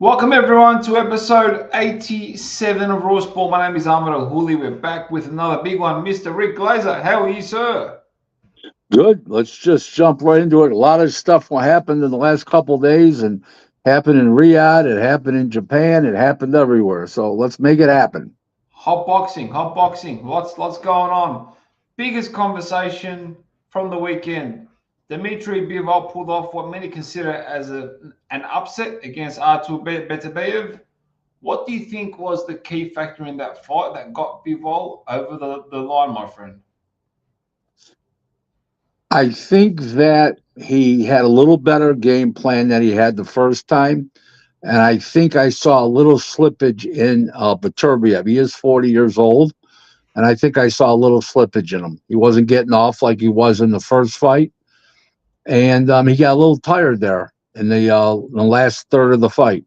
Welcome everyone to episode 87 of Raw Sport. My name is Ahmed Al-Huli. We're back with another big one, Mr. Rick Glaser. How are you, sir? Good. Let's just jump right into it. A lot of stuff happened in the last couple of days and happened in Riyadh. It happened in Japan. It happened everywhere. So let's make it happen. Hot boxing. Lots going on. Biggest conversation from the weekend. Dmitry Bivol pulled off what many consider as an upset against Artur Beterbiev. What do you think was the key factor in that fight that got Bivol over the line, my friend? I think that he had a little better game plan than he had the first time. And I think I saw a little slippage in Beterbiev. He is 40 years old. And I think I saw a little slippage in him. He wasn't getting off like he was in the first fight. And he got a little tired there in the last third of the fight.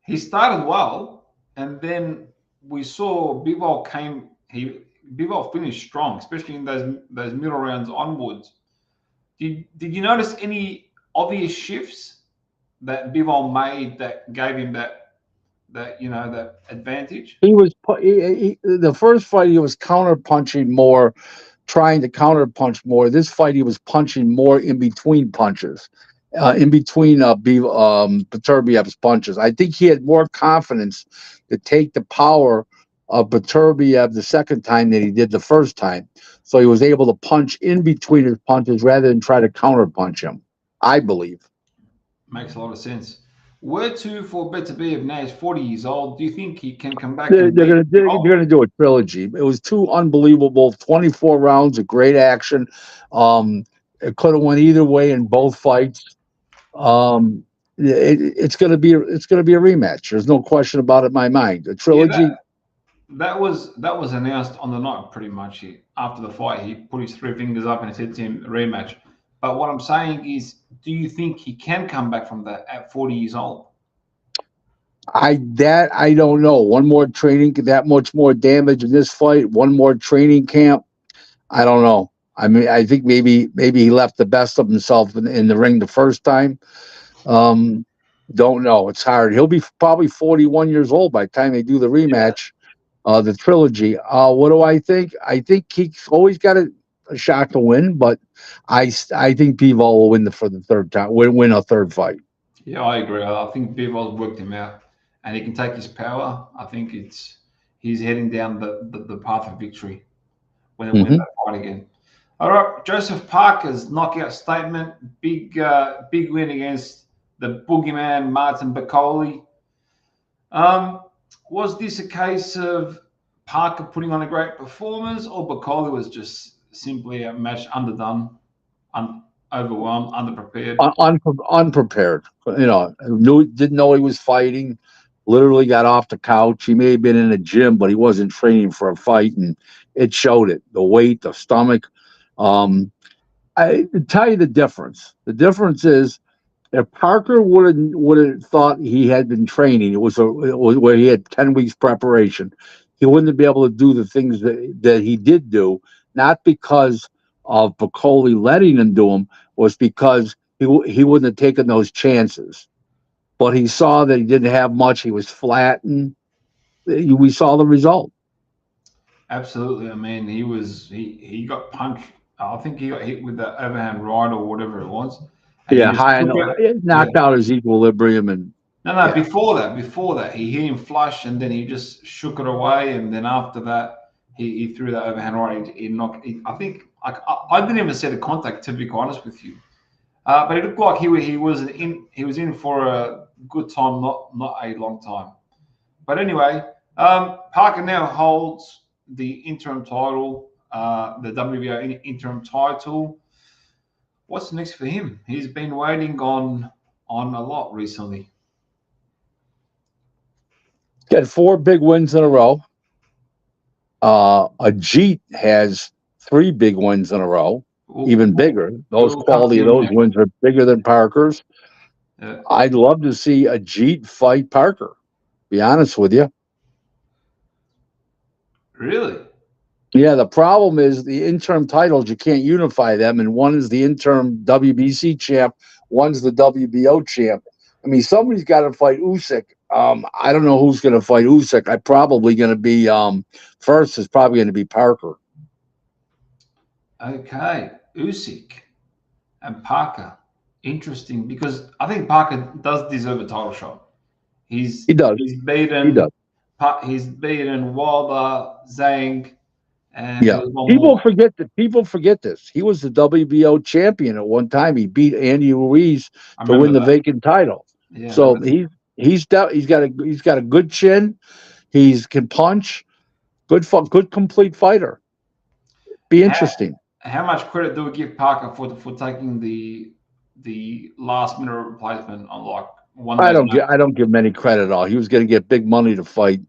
He started well, and then we saw Bivol finished strong, especially in those middle rounds onwards. Did you notice any obvious shifts that Bivol made that gave him that advantage? The first fight he was counter punching more, trying to counter punch more. This fight he was punching more in between punches, in between Beterbiev's punches. I think he had more confidence to take the power of Beterbiev the second time than he did the first time. So he was able to punch in between his punches rather than try to counter punch him, I believe. Makes a lot of sense. Where to for Beterbiev now? He's 40 years old. Do you think he can come back? They're going to do a trilogy. It was two unbelievable 24 rounds of great action. It could have went either way in both fights. It's going to be a rematch. There's no question about it in my mind. A trilogy. Yeah, that was announced on the night pretty much. After the fight, he put his three fingers up and said to him, rematch. But what I'm saying is, do you think he can come back from that at 40 years old? I don't know. One more training, that much more damage in this fight. One more training camp. I don't know. I mean, I think maybe he left the best of himself in the ring the first time. Don't know. It's hard. He'll be probably 41 years old by the time they do the rematch, the trilogy. What do I think? I think he's always got a shot to win, but I think Bivol will win for the third time. Win a third fight. Yeah, I agree. I think Bivol's worked him out, and he can take his power. I think he's heading down the path of victory when they win that fight again. All right, Joseph Parker's knockout statement, big win against the boogeyman Martin Bakole. Was this a case of Parker putting on a great performance, or Bakole was just simply a match underdone, overwhelmed, underprepared? Unprepared. Didn't know he was fighting. Literally got off the couch. He may have been in a gym, but he wasn't training for a fight, and it showed it. The weight, the stomach. I tell you the difference. The difference is if Parker would have thought he had been training, it was where he had 10 weeks preparation. He wouldn't be able to do the things that he did do, not because of Bakole letting him do them, was because he wouldn't have taken those chances. But he saw that he didn't have much. He was flat, and we saw the result. Absolutely. I mean, he got punched. I think he got hit with that overhand right or whatever it was. Yeah, knocked out his equilibrium and. No. Before that, he hit him flush, and then he just shook it away, and then after that, he threw that overhand right. He knocked. I think I didn't even see the contact, to be quite honest with you. But it looked like he was in for a good time, not a long time. But anyway, Parker now holds the interim title, the WBO interim title. What's next for him? He's been waiting on a lot recently. Got 4 big wins in a row. Ajit has 3 big wins in a row, even bigger. Those quality of those wins are bigger than Parker's. I'd love to see Ajit fight Parker, be honest with you. Really? Yeah, the problem is the interim titles, you can't unify them, and one is the interim WBC champ, one's the WBO champ. I mean, somebody's got to fight Usyk. I don't know who's going to fight Usyk. I probably going to be first is probably going to be Parker. Okay, Usyk and Parker. Interesting, because I think Parker does deserve a title shot. He does. He's beaten. He does. He's beaten Wilder, Zhang, and yeah. People forget this. He was the WBO champion at one time. He beat Andy Ruiz to win the vacant title. Yeah, so he's got a good chin. He can punch. Good complete fighter. Be interesting. How much credit do we give Parker for taking the last minute replacement on like one? I don't give him any credit at all. He was going to get big money to fight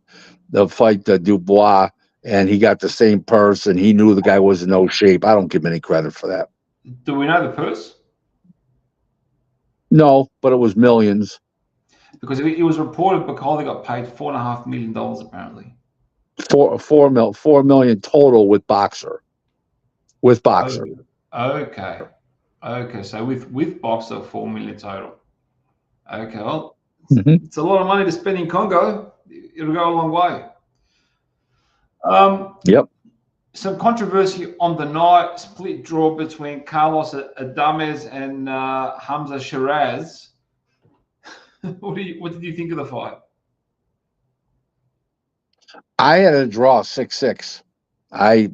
Dubois, and he got the same purse, and he knew the guy was in no shape. I don't give him any credit for that. Do we know the purse? No, but it was millions. Because it was reported Bakole got paid $4.5 million apparently. $4 million total with Boxer. With Boxer. Okay. So with Boxer, $4 million total. Okay, well, it's a lot of money to spend in Congo. It'll go a long way. Yep. Some controversy on the night. Split draw between Carlos Adames and Hamza Sheeraz. What did you think of the fight? I had a draw 6-6. I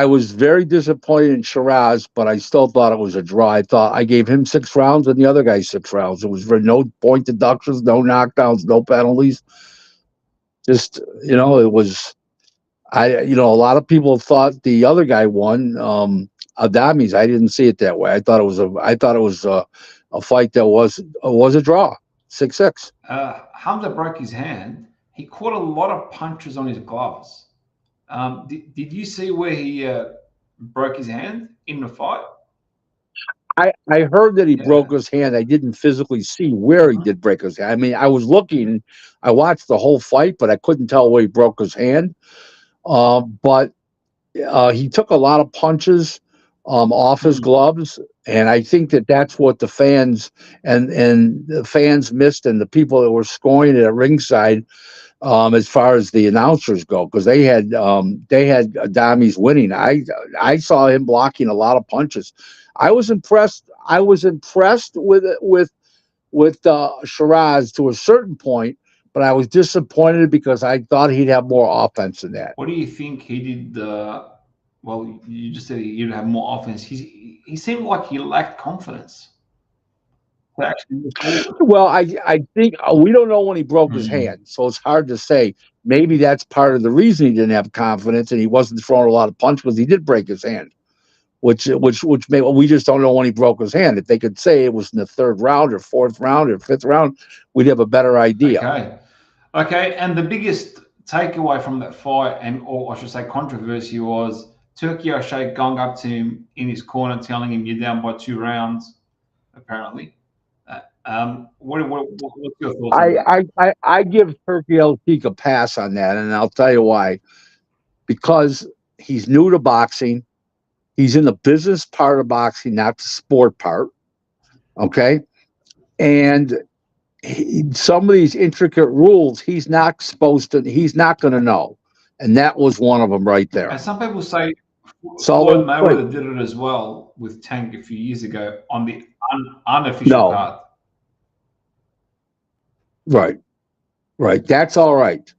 was very disappointed in Sheeraz, but I still thought it was a draw. I thought I gave him 6 rounds and the other guy 6 rounds. It was for no point deductions, no knockdowns, no penalties. Just, it was, a lot of people thought the other guy won, Adames. I didn't see it that way. I thought it was a fight that was a draw, 6-6. Hamza broke his hand. He caught a lot of punches on his gloves. Did you see where he broke his hand in the fight? I heard that he broke his hand. I didn't physically see where he did break his hand. I mean, I was looking. I watched the whole fight, but I couldn't tell where he broke his hand. But he took a lot of punches off his gloves, and I think that's what the fans and the fans missed, and the people that were scoring at ringside. As far as the announcers go, because they had Adames winning. I saw him blocking a lot of punches. I was impressed. I was impressed with Sheeraz to a certain point, but I was disappointed because I thought he'd have more offense than that. What do you think he did? Well, you just said he'd have more offense. He seemed like he lacked confidence. Well, I think we don't know when he broke his hand, so it's hard to say. Maybe that's part of the reason he didn't have confidence and he wasn't throwing a lot of punches, because he did break his hand, which we just don't know when he broke his hand. If they could say it was in the 3rd round or 4th round or 5th round, we'd have a better idea. Okay. And the biggest takeaway from that fight, or I should say controversy, was Turki or Sheik going up to him in his corner, telling him you're down by 2 rounds, apparently. What's your thoughts on that? I give Turki Sheik a pass on that, and I'll tell you why. Because he's new to boxing. He's in the business part of boxing, not the sport part. Okay? And some of these intricate rules, he's not going to know. And that was one of them right there. And some people say Floyd Mayweather did it as well with Tank a few years ago on the unofficial card. Right. That's all right.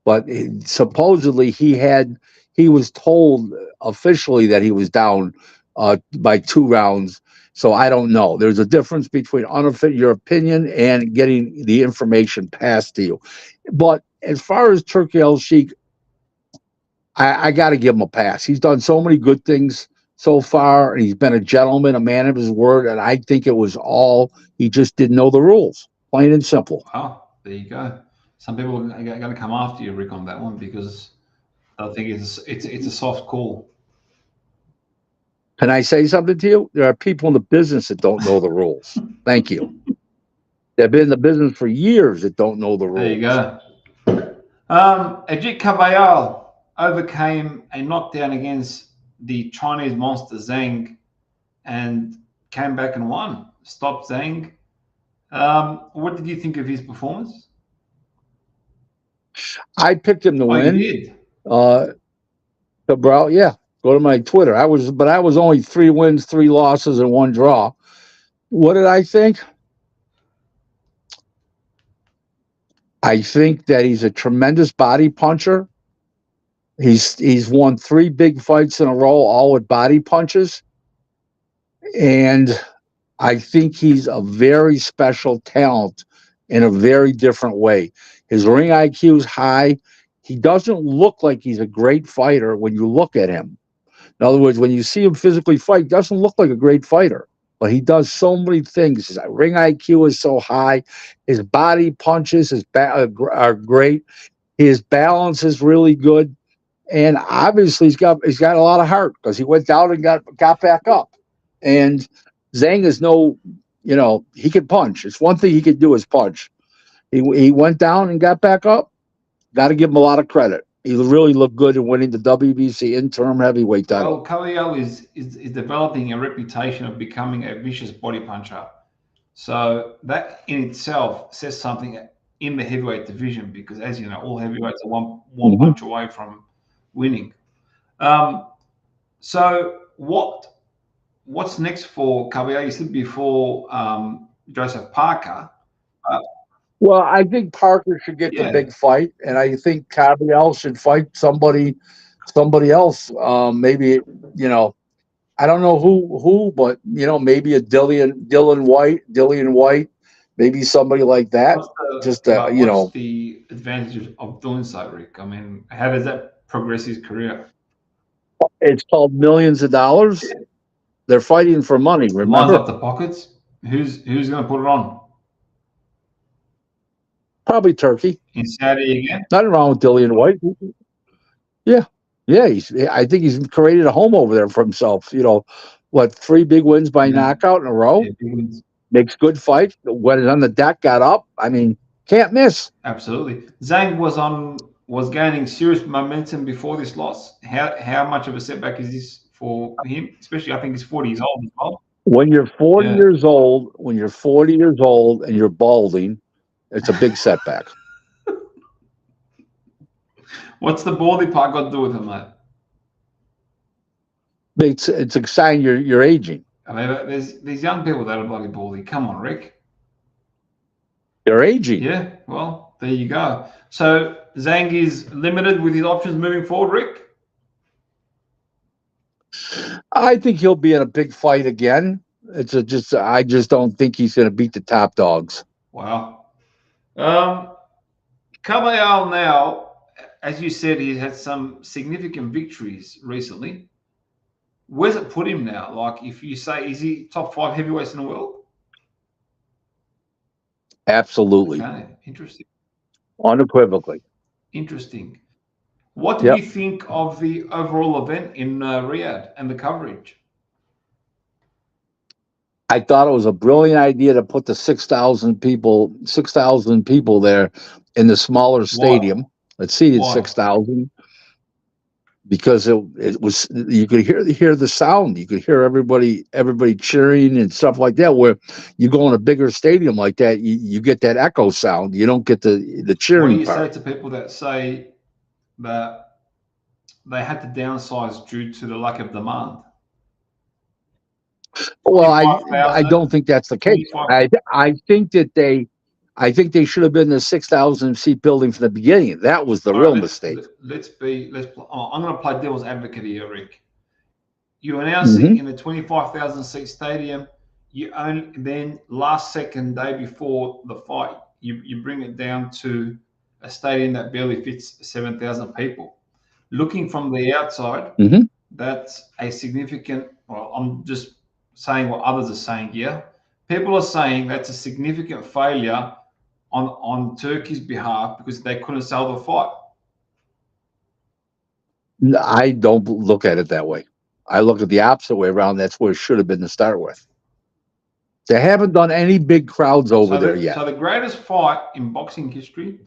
But supposedly he was told officially that he was down by 2 rounds. So I don't know. There's a difference between your opinion and getting the information passed to you. But as far as Turki Sheik, I got to give him a pass. He's done so many good things so far, and he's been a gentleman, a man of his word, and I think it was all he just didn't know the rules. Plain and simple. Oh, there you go. Some people are going to come after you, Rick, on that one, because I think it's a soft call. Can I say something to you? There are people in the business that don't know the rules. Thank you. They've been in the business for years that don't know the rules. There you go. Ajit Kabayel overcame a knockdown against the Chinese monster Zhang and came back and won. Stopped Zhang. What did you think of his performance? I picked him to Oh, you win. did. Cabral, yeah. Go to my Twitter. But I was only 3 wins, 3 losses, and 1 draw. What did I think? I think that he's a tremendous body puncher. He's won 3 big fights in a row, all with body punches, and I think he's a very special talent in a very different way. His ring IQ is high. He doesn't look like he's a great fighter when you look at him. In other words, when you see him physically fight, he doesn't look like a great fighter. But he does so many things. His ring IQ is so high. His body punches are great. His balance is really good. And obviously he's got a lot of heart because he went down and got back up. And Zhang is he can punch. It's one thing he can do is punch. He went down and got back up. Got to give him a lot of credit. He really looked good in winning the WBC interim heavyweight title. Well, Kabayel is developing a reputation of becoming a vicious body puncher. So that in itself says something in the heavyweight division because, as you know, all heavyweights are one punch away from winning. So what's next for Kabayel? You said before Joseph Parker. Well, I think Parker should get the big fight, and I think Kabayel should fight somebody else. Maybe I don't know who, but maybe a Dillian White, maybe somebody like that. What's the advantage of doing so, Rick? I mean, how does that progress his career? It's called millions of dollars. They're fighting for money. Remember, lines up the pockets. Who's going to put it on? Probably Turkey. In Saudi again. Nothing wrong with Dillian White. Yeah. I think he's created a home over there for himself. 3 big wins by knockout in a row. Makes good fights. When it's on the deck, got up. I mean, can't miss. Absolutely. Zhang was gaining serious momentum before this loss. How much of a setback is this for him? Especially, I think he's 40 years old as well. When you're 40 years old, and you're balding, it's a big setback. What's the baldy part got to do with him, mate? It's a sign you're aging. I mean, there's these young people that are bloody baldy. Come on, Rick. They're aging. Yeah, well, there you go. So Zhang is limited with his options moving forward, Rick? I think he'll be in a big fight again. I just don't think he's going to beat the top dogs. Wow. Kabayel now, as you said, he's had some significant victories recently. Where's it put him now? Like, if you say, is he top 5 heavyweights in the world? Absolutely. Okay, interesting. Unequivocally. Interesting. What do you think of the overall event in Riyadh and the coverage? I thought it was a brilliant idea to put the 6,000 people there in the smaller stadium. It seated 6,000 because it was, you could hear the sound. You could hear everybody cheering and stuff like that. Where you go in a bigger stadium like that, you get that echo sound. You don't get the cheering. What do you part. say to people that say that they had to downsize due to the lack of demand? Well, I don't think that's the case. I think they should have been the 6,000 seat building from the beginning. That was the real mistake. I'm going to play devil's advocate here, Rick. You're announcing in a 25,000 seat stadium. You only then last second day before the fight, you bring it down to a stadium that barely fits 7,000 people. Looking from the outside, that's a significant. Well, I'm just saying what others are saying here. People are saying that's a significant failure on Turkey's behalf because they couldn't sell the fight. I don't look at it that way. I look at the opposite way around. That's where it should have been to start with. They haven't done any big crowds over there yet. So the greatest fight in boxing history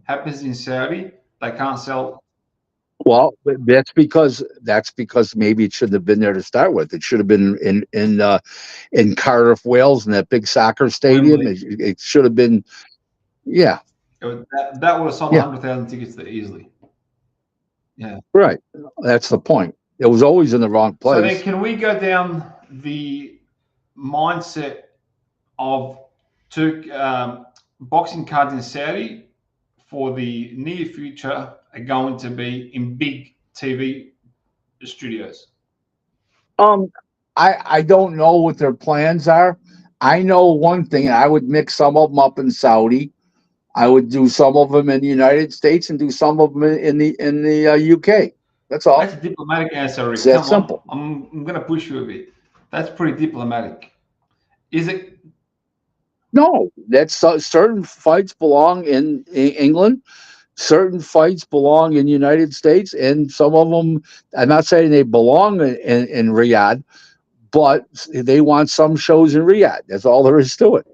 happens in Saudi. They can't sell. Well, that's because maybe it shouldn't have been there to start with. It should have been in Cardiff, Wales, in that big soccer stadium. Wembley. It should have been. Yeah, That would have sold yeah, 100,000 tickets there easily. Yeah. right. That's the point. It was always in the wrong So then, place. can we go down the mindset of boxing cards in Saudi for the near future are going to be in big TV studios? I don't know what their plans are. I know one thing. I would mix some of them up in Saudi. I would do some of them in the United States and do some of them in the UK. That's all. That's a diplomatic answer, It's Rick. that Come on. simple. I'm going to push you a bit. That's pretty diplomatic. Is it? No, that's certain fights belong in England. Certain fights belong in the United States, and some of them. I'm not saying they belong in Riyadh, but they want some shows in Riyadh. That's all there is to it.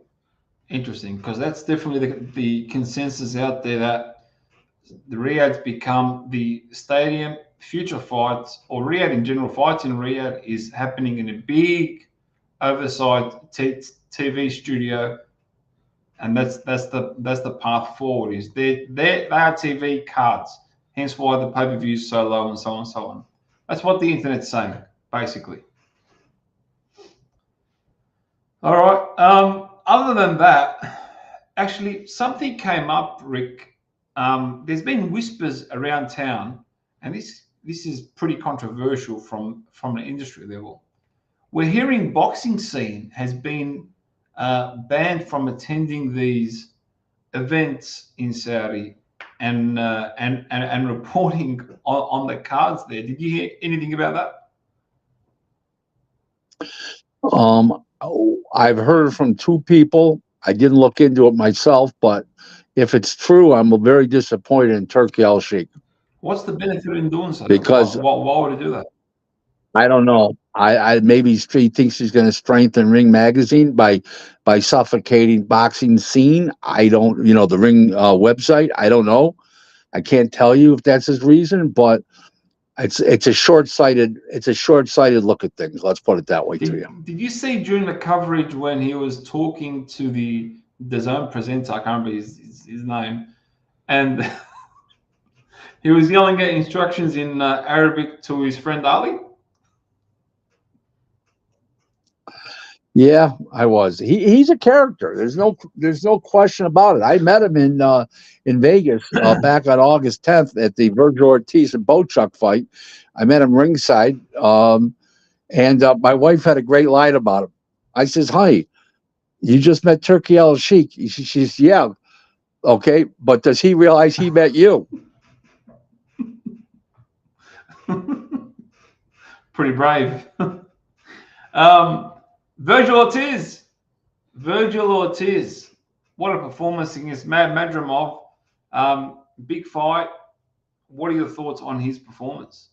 Interesting, because that's definitely the consensus out there that the Riyadh's become the stadium. Future fights, or Riyadh in general, fights in Riyadh is happening in a big, oversized TV studio, and that's the path forward. Is they are TV cards, hence why the pay-per-view is so low and so on and so on. That's what the internet's saying, basically. All right. Other than that, actually, something came up, Rick. There's been whispers around town, and this is pretty controversial from an industry level. We're hearing boxing scene has been banned from attending these events in Saudi and reporting on the cards there. Did you hear anything about that? I've heard from two people. I didn't look into it myself, but if it's true, I'm very disappointed in Turki Sheik. What's the benefit in doing so? Because why would he do that? I don't know. I maybe he thinks he's going to strengthen Ring Magazine by suffocating boxing scene. I don't, the Ring website. I don't know. I can't tell you if that's his reason, but it's a short-sighted look at things. Let's put it that way to you. Did you see during the coverage when he was talking to the DAZN presenter? I can't remember his name, and he was yelling at instructions in Arabic to his friend Ali. Yeah, I was. He's a character. There's no question about it. I met him in Vegas back on August 10th at the Virgil Ortiz and Bochuk fight. I met him ringside, and my wife had a great line about him. I says, "Hi, you just met Turki Sheik." She's, "Yeah, okay, but does he realize he met you?" Pretty brave. Virgil Ortiz. What a performance against Madrimov. Big fight. What are your thoughts on his performance?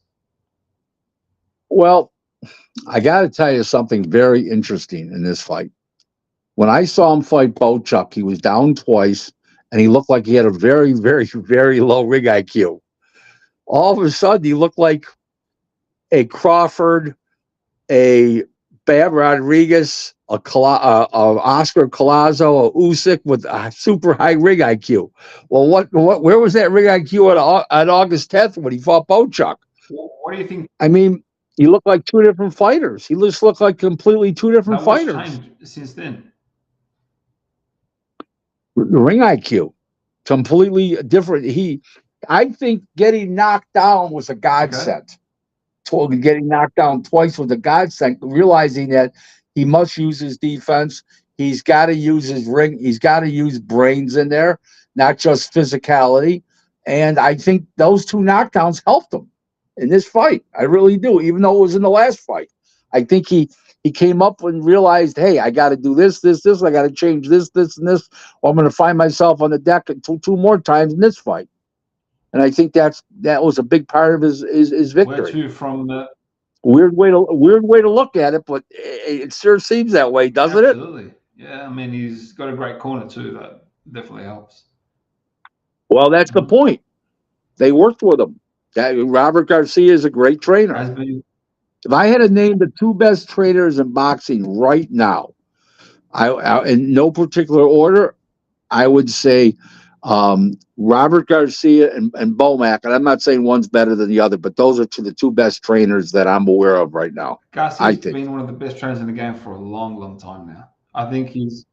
Well, I got to tell you something very interesting in this fight. When I saw him fight Bochuk, he was down twice, and he looked like he had a very, very, very low ring IQ. All of a sudden, he looked like a Crawford, a Bam Rodriguez, a Oscar Collazo, a Usyk with a super high ring IQ. Well, where was that ring IQ at August 10th when he fought Bochuk? What do you think? I mean, he looked like two different fighters. He just looked like completely two different fighters. What's changed since then? The ring IQ, completely different. I think getting knocked down was a godsend. Okay. Getting knocked down twice was a godsend. Realizing that he must use his defense. He's got to use his ring. He's got to use brains in there, not just physicality. And I think those two knockdowns helped him in this fight. I really do, even though it was in the last fight. I think he came up and realized, hey, I got to do this. I got to change this, and this. Or I'm going to find myself on the deck two more times in this fight. And I think that was a big part of his victory. Where to from the weird way to look at it, but it sure seems that way, doesn't it? Absolutely. Yeah, I mean, he's got a great corner too. That definitely helps. Well, that's the point. They worked with him. Robert Garcia is a great trainer. Has been. If I had to name the two best trainers in boxing right now, I in no particular order, I would say Robert Garcia and Bomac. And I'm not saying one's better than the other, but those are the two best trainers that I'm aware of right now. Garcia's been one of the best trainers in the game for a long, long time now. I think he's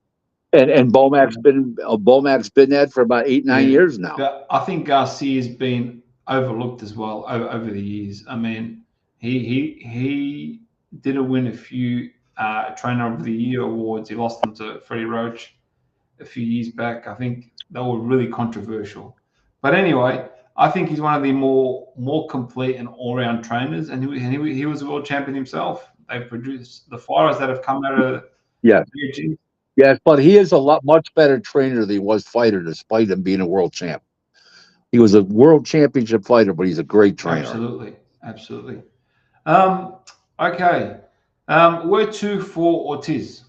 and Bomac's been that for about 8-9 years now. But I think Garcia's been overlooked as well over the years. I mean, he didn't win a few Trainer of the Year awards. He lost them to Freddie Roach a few years back. I think they were really controversial. But anyway, I think he's one of the more complete and all-round trainers, and he was a world champion himself. They produced the fighters that have come out of PG. Yes, but he is a much better trainer than he was fighter, despite him being a world champ. He was a world championship fighter, but he's a great trainer. Absolutely. Okay. Where to for Ortiz?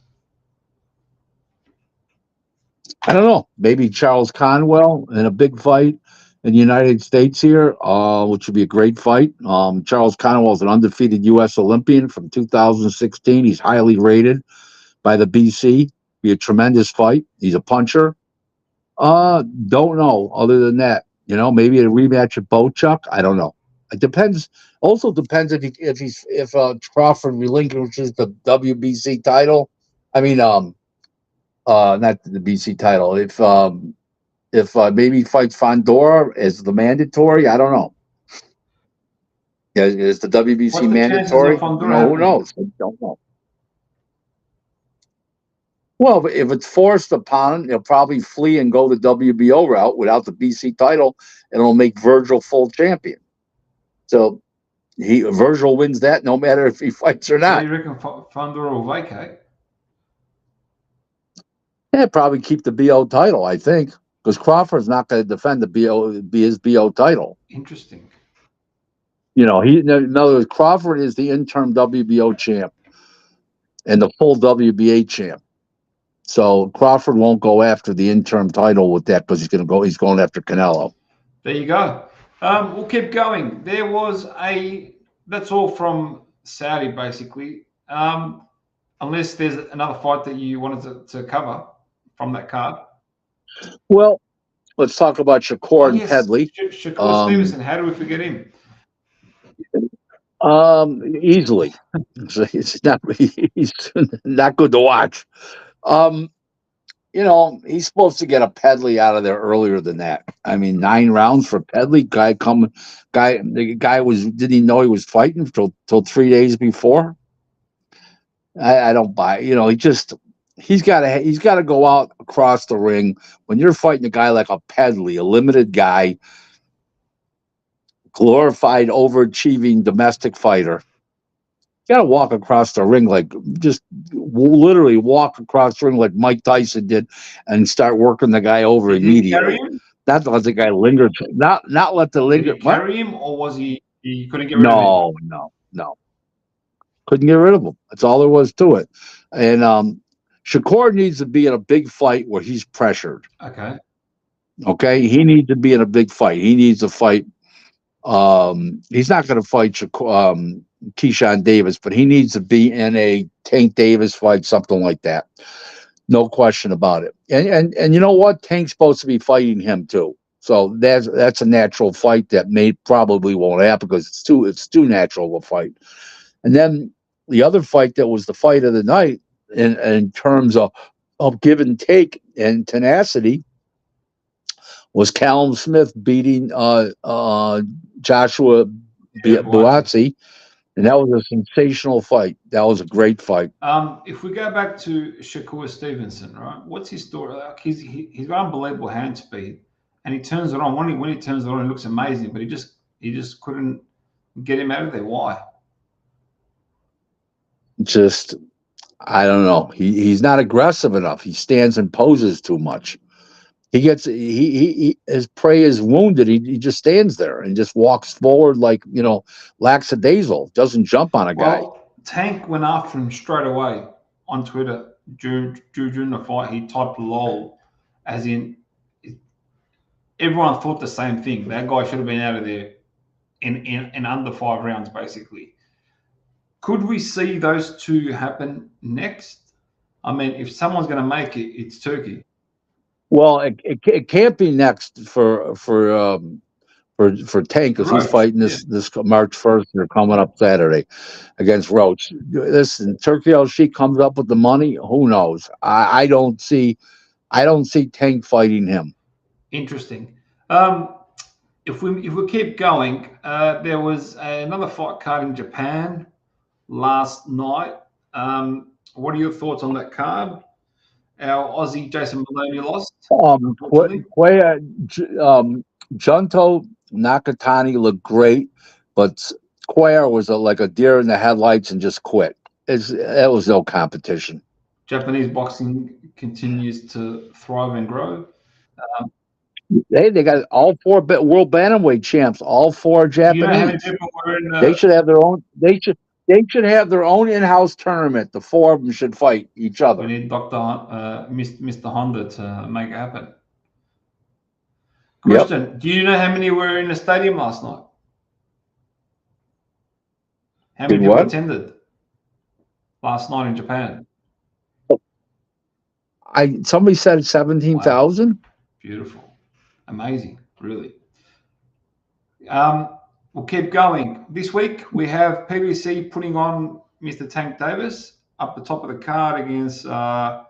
I don't know. Maybe Charles Conwell in a big fight in the United States here, which would be a great fight. Charles Conwell is an undefeated U.S. Olympian from 2016. He's highly rated by the BC. Be a tremendous fight. He's a puncher. Don't know. Other than that, maybe a rematch at Bochuk. I don't know. It depends. Also depends if Crawford relinquishes the WBC title. I mean, not the BC title. If maybe he fights Fondora as the mandatory, I don't know. Yeah, is the WBC mandatory? Who knows? I don't know. Well, if it's forced upon him, he'll probably flee and go the WBO route without the BC title, and it'll make Virgil full champion. So Virgil wins that no matter if he fights or not. So you reckon Fondora will vacate? Yeah, probably keep the BO title, I think, because Crawford's not going to defend his BO title. Interesting. In other words, Crawford is the interim WBO champ and the full WBA champ. So Crawford won't go after the interim title with that because he's going after Canelo. There you go. We'll keep going. That's all from Saudi, basically. Unless there's another fight that you wanted to cover from that card. Well, let's talk about Shakur and Pedley. Shakur Stevenson, how do we forget him? Easily. He's not good to watch. He's supposed to get a Pedley out of there earlier than that. I mean, 9 rounds for Pedley. The guy didn't he know he was fighting till 3 days before? I don't buy it. He's got to go out across the ring when you're fighting a guy like a Pedley, a limited guy, glorified, overachieving domestic fighter. You got to walk across the ring literally walk across the ring like Mike Tyson did, and start working the guy over immediately. Not let the guy linger. Not let the linger. Did he carry him, or was he couldn't get rid of him? No. Couldn't get rid of him. That's all there was to it. And Shakur needs to be in a big fight where he's pressured. Okay. He needs to be in a big fight. He needs to fight. He's not going to fight Keyshawn Davis, but he needs to be in a Tank Davis fight, something like that. No question about it. And you know what? Tank's supposed to be fighting him too. So that's a natural fight that probably won't happen because it's too natural of a fight. And then the other fight that was the fight of the night in terms of give and take and tenacity was Callum Smith beating Joshua Buatsi. And that was a sensational fight. That was a great fight. If we go back to Shakur Stevenson, right? What's his story? He's got unbelievable hand speed, and he turns it on. When he turns it on, it looks amazing. But he just couldn't get him out of there. Why? I don't know. He's not aggressive enough. He stands and poses too much. His prey is wounded. He just stands there and just walks forward like, lackadaisical. Doesn't jump on a guy. Well, Tank went after him straight away on Twitter during the fight. He typed "lol," as in everyone thought the same thing. That guy should have been out of there in under 5 rounds, basically. Could we see those two happen next? I mean, if someone's going to make it, it's Turkey. Well, it can't be next for Tank, because he's Roach, fighting this March 1st. They're coming up Saturday against Roach. Listen, Turkey Sheik comes up with the money. Who knows? I don't see Tank fighting him. Interesting. If we keep going, there was another fight card in Japan last night. What are your thoughts on that card? Our Aussie Jason Maloney lost. Junto Nakatani looked great, but Cuellar was like a deer in the headlights and just quit. It was no competition. Japanese boxing continues to thrive and grow. They got all 4 world bantamweight champs, all 4 Japanese. You know how many people were in they should have their own. They should have their own in-house tournament. The 4 of them should fight each other. We need Mr. Honda to make it happen. Question: Do you know how many were in the stadium last night? How many people attended last night in Japan? Somebody said 17,000. Wow. Beautiful, amazing, really. We'll keep going. This week we have PBC putting on Mr. Tank Davis up the top of the card against Lamont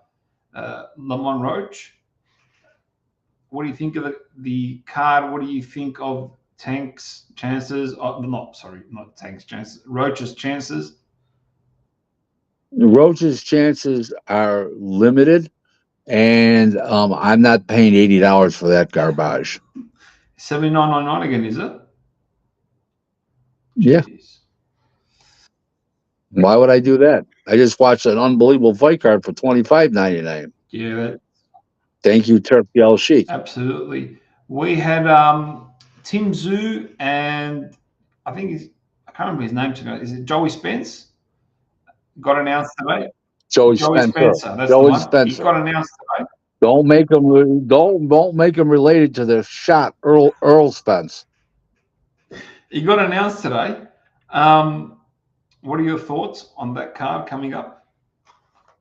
Roach. What do you think of the card? What do you think of Tank's chances? Not Tank's chances. Roach's chances. Roach's chances are limited, and I'm not paying $80 for that garbage. $79.99 again, is it? Yeah. Jeez. Why would I do that? I just watched an unbelievable fight card for $25.99. Yeah. Thank you, Turki Sheik. Absolutely. We had Tim Tszyu and I can't remember his name today. Is it Joey Spence? Got announced today. Joey Spencer. That's Joey the one. Spencer. He got announced today. Don't make him related to the shot Earl Spence. He got announced today. What are your thoughts on that card coming up?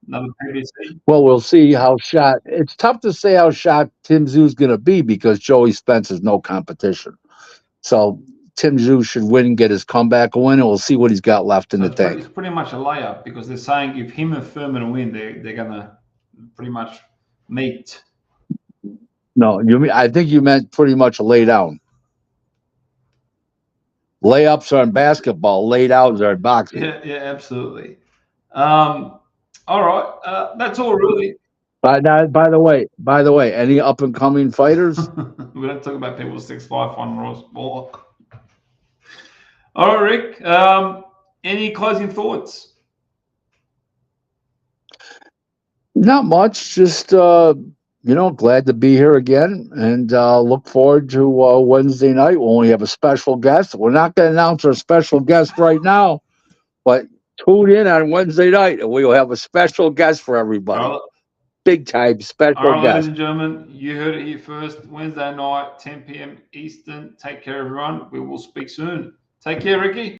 Another PBC. Well, we'll see how shot. It's tough to say how shot Tim Tszyu's going to be because Joey Spence is no competition. So Tim Tszyu should win, get his comeback win, and we'll see what he's got left in the tank. It's pretty much a layup because they're saying if him and Furman win, they're going to pretty much meet. No, I think you meant pretty much a lay down. Layups are in basketball. Lay downs are in boxing. Yeah, absolutely. All right, that's all really. By the way, any up and coming fighters? We don't talk about people 6'5" on Raw Sport. All right, Rick. Any closing thoughts? Not much. Just glad to be here again, and look forward to Wednesday night when we have a special guest. We're not going to announce our special guest right now, but tune in on Wednesday night, and we will have a special guest for everybody. Big time special guest. Ladies and gentlemen, you heard it here first. Wednesday night, 10 p.m. Eastern. Take care, everyone. We will speak soon. Take care, Ricky.